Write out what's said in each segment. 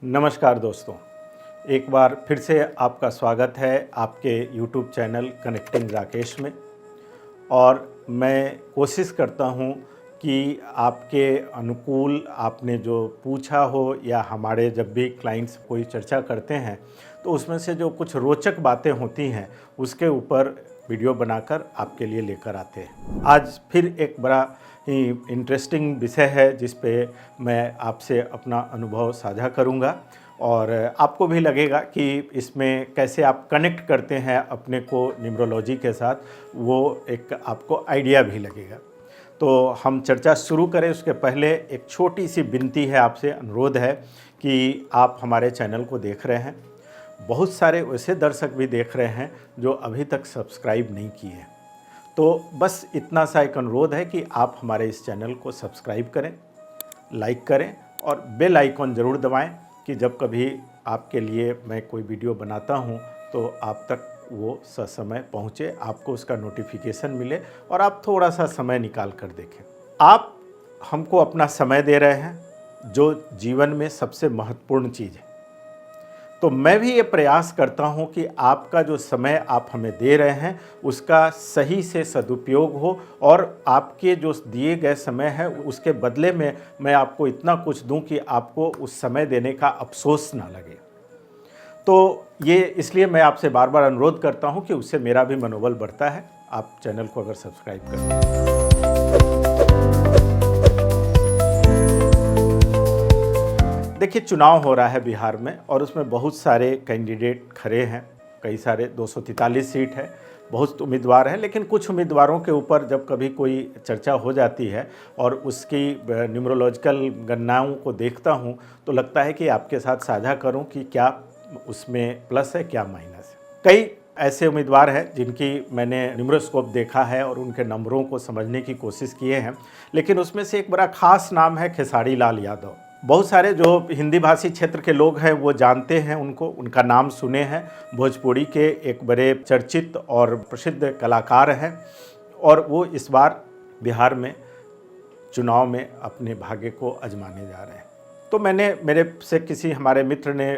नमस्कार दोस्तों, एक बार फिर से आपका स्वागत है आपके YouTube चैनल कनेक्टिंग राकेश में। और मैं कोशिश करता हूं कि आपके अनुकूल आपने जो पूछा हो या हमारे जब भी क्लाइंट्स कोई चर्चा करते हैं तो उसमें से जो कुछ रोचक बातें होती हैं उसके ऊपर वीडियो बनाकर आपके लिए लेकर आते हैं। आज फिर एक बड़ा ही इंटरेस्टिंग विषय है जिस पे मैं आपसे अपना अनुभव साझा करूंगा और आपको भी लगेगा कि इसमें कैसे आप कनेक्ट करते हैं अपने को न्यूमरोलॉजी के साथ, वो एक आपको आइडिया भी लगेगा। तो हम चर्चा शुरू करें उसके पहले एक छोटी सी विनती है आपसे, अनुरोध है कि आप हमारे चैनल को देख रहे हैं, बहुत सारे वैसे दर्शक भी देख रहे हैं जो अभी तक सब्सक्राइब नहीं किए हैं। तो बस इतना सा एक अनुरोध है कि आप हमारे इस चैनल को सब्सक्राइब करें, लाइक करें और बेल आइकॉन ज़रूर दबाएं कि जब कभी आपके लिए मैं कोई वीडियो बनाता हूं तो आप तक वो ससमय पहुंचे, आपको उसका नोटिफिकेशन मिले और आप थोड़ा सा समय निकाल कर देखें। आप हमको अपना समय दे रहे हैं जो जीवन में सबसे महत्वपूर्ण चीज़ है। तो मैं भी ये प्रयास करता हूं कि आपका जो समय आप हमें दे रहे हैं उसका सही से सदुपयोग हो और आपके जो दिए गए समय है उसके बदले में मैं आपको इतना कुछ दूं कि आपको उस समय देने का अफसोस ना लगे। तो ये इसलिए मैं आपसे बार बार अनुरोध करता हूं कि उससे मेरा भी मनोबल बढ़ता है। आप चैनल को अगर सब्सक्राइब करें। देखिए, चुनाव हो रहा है बिहार में और उसमें बहुत सारे कैंडिडेट खड़े हैं, कई सारे 243 सीट है, बहुत उम्मीदवार हैं। लेकिन कुछ उम्मीदवारों के ऊपर जब कभी कोई चर्चा हो जाती है और उसकी न्यूमरोलॉजिकल गणनाओं को देखता हूं तो लगता है कि आपके साथ साझा करूं कि क्या उसमें प्लस है क्या माइनस है। कई ऐसे उम्मीदवार हैं जिनकी मैंने न्यूमरोस्कोप देखा है और उनके नंबरों को समझने की कोशिश किए हैं, लेकिन उसमें से एक बड़ा खास नाम है खेसारी लाल यादव। बहुत सारे जो हिंदी भाषी क्षेत्र के लोग हैं वो जानते हैं उनको, उनका नाम सुने हैं। भोजपुरी के एक बड़े चर्चित और प्रसिद्ध कलाकार हैं और वो इस बार बिहार में चुनाव में अपने भाग्य को आजमाने जा रहे हैं। तो मेरे से किसी हमारे मित्र ने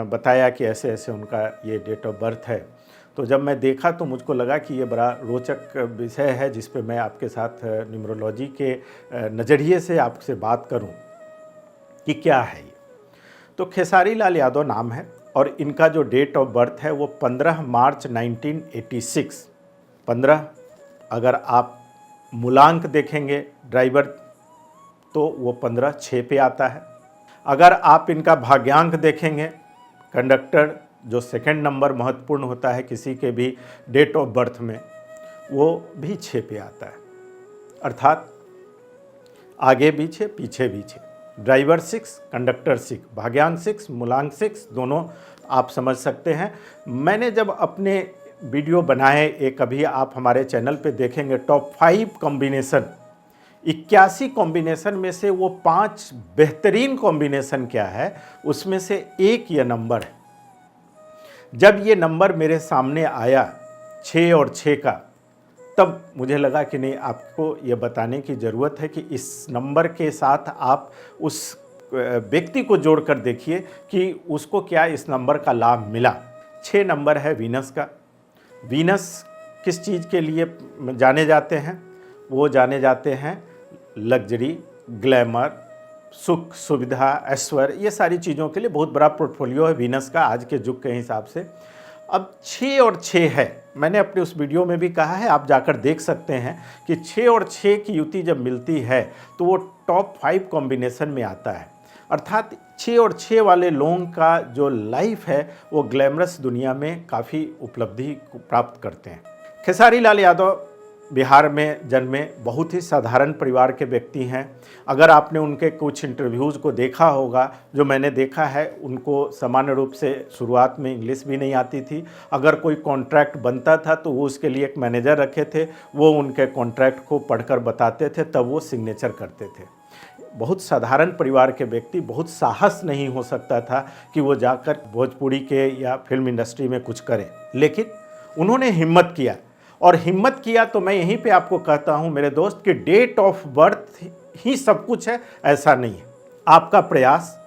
बताया कि ऐसे ऐसे उनका ये डेट ऑफ बर्थ है। तो जब मैं देखा तो मुझको लगा कि ये बड़ा रोचक विषय है जिस पे मैं आपके साथ न्यूमरोलॉजी के नज़रिए से आपसे बात करूं कि क्या है ये। तो खेसारी लाल यादव नाम है और इनका जो डेट ऑफ बर्थ है वो 15 मार्च 1986। 15 अगर आप मूलांक देखेंगे ड्राइवर तो वो 15/6 पे आता है। अगर आप इनका भाग्यांक देखेंगे, कंडक्टर जो सेकंड नंबर महत्वपूर्ण होता है किसी के भी डेट ऑफ बर्थ में, वो भी 6 पे आता है। अर्थात आगे भी 6 पीछे भी 6। ड्राइवर 6, कंडक्टर 6, भाग्यांक 6, मूलांक 6 दोनों आप समझ सकते हैं। मैंने जब अपने वीडियो बनाए, एक अभी आप हमारे चैनल पे देखेंगे टॉप 5 कॉम्बिनेशन, 81 कॉम्बिनेशन में से वो 5 बेहतरीन कॉम्बिनेशन क्या है उसमें से एक ये नंबर है। जब ये नंबर मेरे सामने आया 6 और 6 का, तब मुझे लगा कि नहीं, आपको ये बताने की ज़रूरत है कि इस नंबर के साथ आप उस व्यक्ति को जोड़कर देखिए कि उसको क्या इस नंबर का लाभ मिला। 6 नंबर है वीनस का। वीनस किस चीज़ के लिए जाने जाते हैं? वो जाने जाते हैं लग्जरी, ग्लैमर, सुख, सुविधा, ऐश्वर्य, ये सारी चीज़ों के लिए बहुत बड़ा पोर्टफोलियो है वीनस का आज के युग के हिसाब से। अब 6 और 6 है, मैंने अपने उस वीडियो में भी कहा है, आप जाकर देख सकते हैं कि 6 और 6 की युति जब मिलती है तो वो टॉप 5 कॉम्बिनेशन में आता है। अर्थात 6 और 6 वाले लोगों का जो लाइफ है वो ग्लैमरस दुनिया में काफ़ी उपलब्धि प्राप्त करते हैं। खेसारी लाल यादव बिहार में जन्मे, बहुत ही साधारण परिवार के व्यक्ति हैं। अगर आपने उनके कुछ इंटरव्यूज़ को देखा होगा, जो मैंने देखा है, उनको सामान्य रूप से शुरुआत में इंग्लिश भी नहीं आती थी। अगर कोई कॉन्ट्रैक्ट बनता था तो वो उसके लिए एक मैनेजर रखे थे, वो उनके कॉन्ट्रैक्ट को पढ़कर बताते थे, तब वो सिग्नेचर करते थे। बहुत साधारण परिवार के व्यक्ति, बहुत साहस नहीं हो सकता था कि वो जाकर भोजपुरी के या फिल्म इंडस्ट्री में कुछ करें, लेकिन उन्होंने हिम्मत किया। और हिम्मत किया तो मैं यहीं पे आपको कहता हूं मेरे दोस्त कि डेट ऑफ बर्थ ही सब कुछ है, ऐसा नहीं है। आपका प्रयास,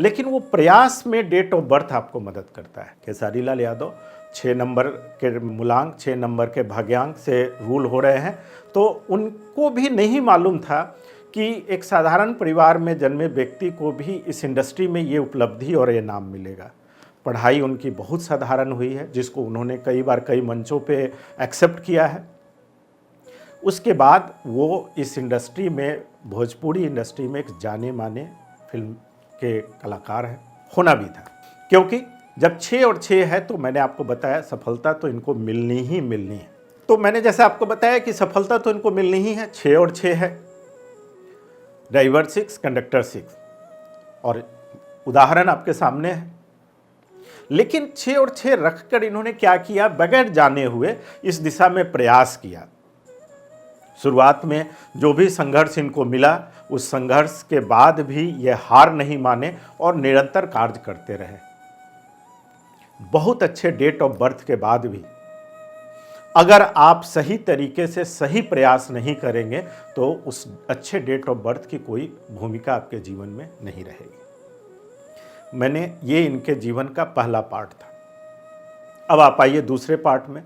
लेकिन वो प्रयास में डेट ऑफ बर्थ आपको मदद करता है। खेसारी लाल यादव 6 नंबर के मूलांक, 6 नंबर के भाग्यांक से रूल हो रहे हैं, तो उनको भी नहीं मालूम था कि एक साधारण परिवार में जन्मे व्यक्ति को भी इस इंडस्ट्री में ये उपलब्धि और ये नाम मिलेगा। पढ़ाई उनकी बहुत साधारण हुई है, जिसको उन्होंने कई बार कई मंचों पे एक्सेप्ट किया है। उसके बाद वो इस इंडस्ट्री में, भोजपुरी इंडस्ट्री में एक जाने माने फिल्म के कलाकार हैं, होना भी था। क्योंकि जब 6 और 6 है तो मैंने आपको बताया सफलता तो इनको मिलनी ही मिलनी है। तो मैंने जैसे आपको बताया कि सफलता तो इनको मिलनी ही है, 6 और 6 है, ड्राइवर 6, कंडक्टर 6, और उदाहरण आपके सामने है। लेकिन 6 और 6 रखकर इन्होंने क्या किया, बगैर जाने हुए इस दिशा में प्रयास किया। शुरुआत में जो भी संघर्ष इनको मिला, उस संघर्ष के बाद भी ये हार नहीं माने और निरंतर कार्य करते रहे। बहुत अच्छे डेट ऑफ बर्थ के बाद भी अगर आप सही तरीके से सही प्रयास नहीं करेंगे तो उस अच्छे डेट ऑफ बर्थ की कोई भूमिका आपके जीवन में नहीं रहेगी। मैंने ये इनके जीवन का पहला पार्ट था। अब आप आइए दूसरे पार्ट में।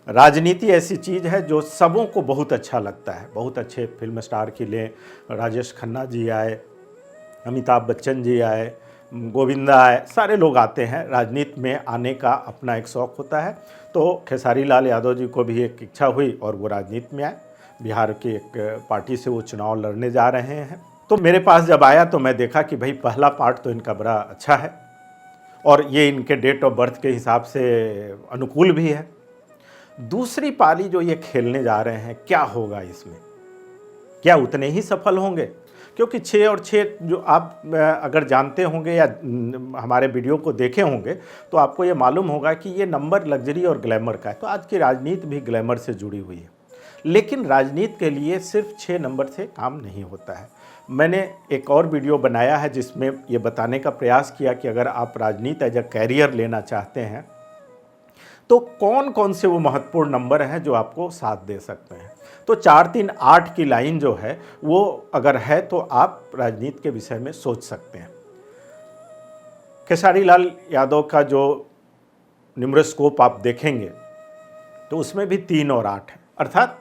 राजनीति ऐसी चीज़ है जो सबों को बहुत अच्छा लगता है। बहुत अच्छे फिल्म स्टार के लिए राजेश खन्ना जी आए, अमिताभ बच्चन जी आए, गोविंदा आए, सारे लोग आते हैं। राजनीति में आने का अपना एक शौक़ होता है। तो खेसारी लाल यादव जी को भी एक इच्छा हुई और वो राजनीति में आए। बिहार की एक पार्टी से वो चुनाव लड़ने जा रहे हैं। तो मेरे पास जब आया तो मैं देखा कि भाई पहला पार्ट तो इनका बड़ा अच्छा है और ये इनके डेट ऑफ बर्थ के हिसाब से अनुकूल भी है। दूसरी पारी जो ये खेलने जा रहे हैं, क्या होगा इसमें? क्या उतने ही सफल होंगे? क्योंकि 6 और 6 जो आप अगर जानते होंगे या हमारे वीडियो को देखे होंगे तो आपको ये मालूम होगा कि ये नंबर लग्जरी और ग्लैमर का है। तो आज की राजनीति भी ग्लैमर से जुड़ी हुई है, लेकिन राजनीति के लिए सिर्फ 6 नंबर से काम नहीं होता है। मैंने एक और वीडियो बनाया है जिसमें ये बताने का प्रयास किया कि अगर आप राजनीति एज अ कैरियर लेना चाहते हैं तो कौन कौन से वो महत्वपूर्ण नंबर हैं जो आपको साथ दे सकते हैं। तो 4 3 8 की लाइन जो है वो अगर है तो आप राजनीति के विषय में सोच सकते हैं। खेसारी लाल यादव का जो न्यूमरोस्कोप आप देखेंगे तो उसमें भी 3 और 8 है, अर्थात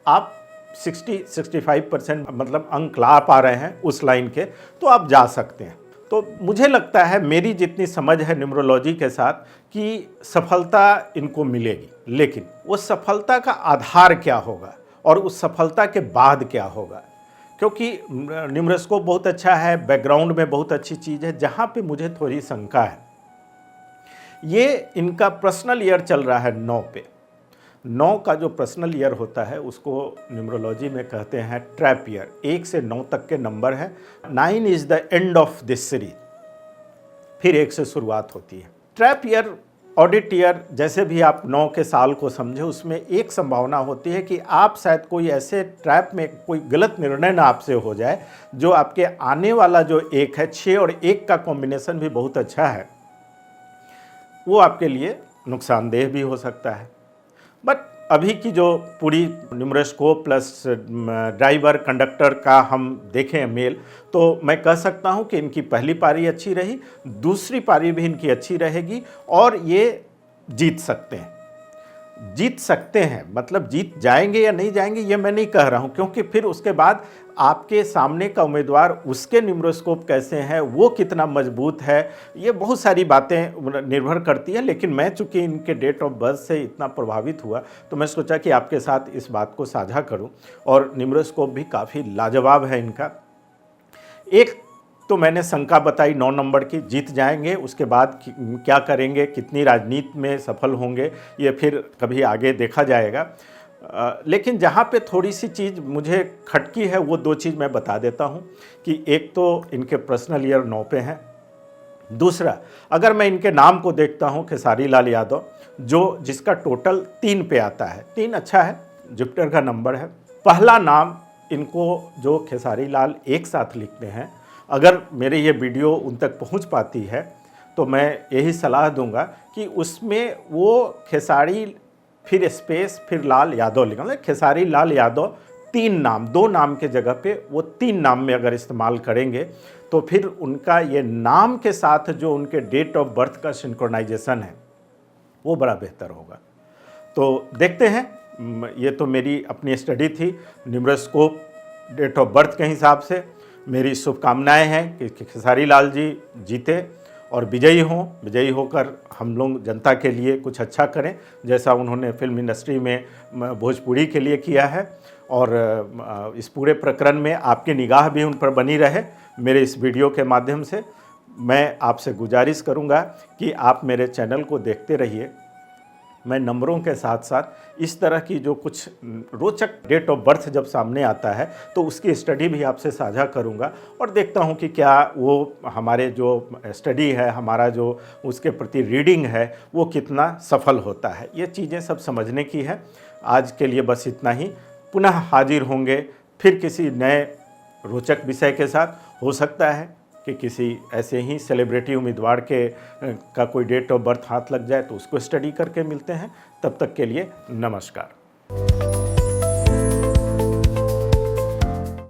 आप 60-65% मतलब अंक ला पा रहे हैं उस लाइन के, तो आप जा सकते हैं। तो मुझे लगता है, मेरी जितनी समझ है न्यूमरोलॉजी के साथ, कि सफलता इनको मिलेगी, लेकिन उस सफलता का आधार क्या होगा और उस सफलता के बाद क्या होगा। क्योंकि न्यूमरोस्कोप बहुत अच्छा है, बैकग्राउंड में बहुत अच्छी चीज़ है। जहाँ पे मुझे थोड़ी शंका है, ये इनका पर्सनल ईयर चल रहा है 9 पे। 9 का जो पर्सनल ईयर होता है उसको न्यूमरोलॉजी में कहते हैं ट्रैप ईयर। 1 से 9 तक के नंबर है। 9 is the end of this series, फिर 1 से शुरुआत होती है। ट्रैप ईयर, ऑडिट ईयर, जैसे भी आप 9 के साल को समझे, उसमें एक संभावना होती है कि आप शायद कोई ऐसे ट्रैप में कोई गलत निर्णय ना आपसे हो जाए जो आपके आने वाला जो 1 है, 6 और 1 का कॉम्बिनेशन भी बहुत अच्छा है, वो आपके लिए नुकसानदेह भी हो सकता है। बट अभी की जो पूरी न्यूमरोस्कोप प्लस ड्राइवर कंडक्टर का हम देखें मेल, तो मैं कह सकता हूं कि इनकी पहली पारी अच्छी रही, दूसरी पारी भी इनकी अच्छी रहेगी और ये जीत सकते हैं। जीत सकते हैं मतलब जीत जाएंगे या नहीं जाएंगे ये मैं नहीं कह रहा हूं, क्योंकि फिर उसके बाद आपके सामने का उम्मीदवार, उसके न्यूमरोस्कोप कैसे हैं, वो कितना मजबूत है, ये बहुत सारी बातें निर्भर करती है। लेकिन मैं चूँकि इनके डेट ऑफ बर्थ से इतना प्रभावित हुआ तो मैं सोचा कि आपके साथ इस बात को साझा करूं। और न्यूमरोस्कोप भी काफ़ी लाजवाब है इनका। एक तो मैंने शंका बताई 9 नंबर की, जीत जाएंगे, उसके बाद क्या करेंगे, कितनी राजनीति में सफल होंगे, ये फिर कभी आगे देखा जाएगा। लेकिन जहाँ पे थोड़ी सी चीज़ मुझे खटकी है वो 2 चीज़ मैं बता देता हूँ कि एक तो इनके पर्सनल ईयर 9 पे हैं। दूसरा, अगर मैं इनके नाम को देखता हूँ, खेसारी लाल यादव, जिसका टोटल 3 पे आता है। 3 अच्छा है, जुपिटर का नंबर है। पहला नाम इनको जो खेसारी लाल एक साथ लिखते हैं, अगर मेरे ये वीडियो उन तक पहुंच पाती है तो मैं यही सलाह दूंगा कि उसमें वो खेसारी फिर स्पेस फिर लाल यादव लिखें, मतलब खेसारी लाल यादव 3 नाम, 2 नाम के जगह पे वो 3 नाम में अगर इस्तेमाल करेंगे तो फिर उनका ये नाम के साथ जो उनके डेट ऑफ बर्थ का सिंक्रोनाइजेशन है वो बड़ा बेहतर होगा। तो देखते हैं, ये तो मेरी अपनी स्टडी थी न्यूमरोस्कोप डेट ऑफ बर्थ के हिसाब से। मेरी शुभकामनाएं हैं कि खेसारी लाल जी जीते और विजयी हों, विजयी होकर हम लोग जनता के लिए कुछ अच्छा करें, जैसा उन्होंने फिल्म इंडस्ट्री में भोजपुरी के लिए किया है। और इस पूरे प्रकरण में आपकी निगाह भी उन पर बनी रहे। मेरे इस वीडियो के माध्यम से मैं आपसे गुजारिश करूंगा कि आप मेरे चैनल को देखते रहिए। मैं नंबरों के साथ साथ इस तरह की जो कुछ रोचक डेट ऑफ बर्थ जब सामने आता है तो उसकी स्टडी भी आपसे साझा करूंगा और देखता हूं कि क्या वो हमारे जो स्टडी है, हमारा जो उसके प्रति रीडिंग है वो कितना सफल होता है। ये चीज़ें सब समझने की है। आज के लिए बस इतना ही। पुनः हाजिर होंगे फिर किसी नए रोचक विषय के साथ। हो सकता है कि किसी ऐसे ही सेलिब्रिटी उम्मीदवार का कोई डेट ऑफ बर्थ हाथ लग जाए तो उसको स्टडी करके मिलते हैं। तब तक के लिए नमस्कार।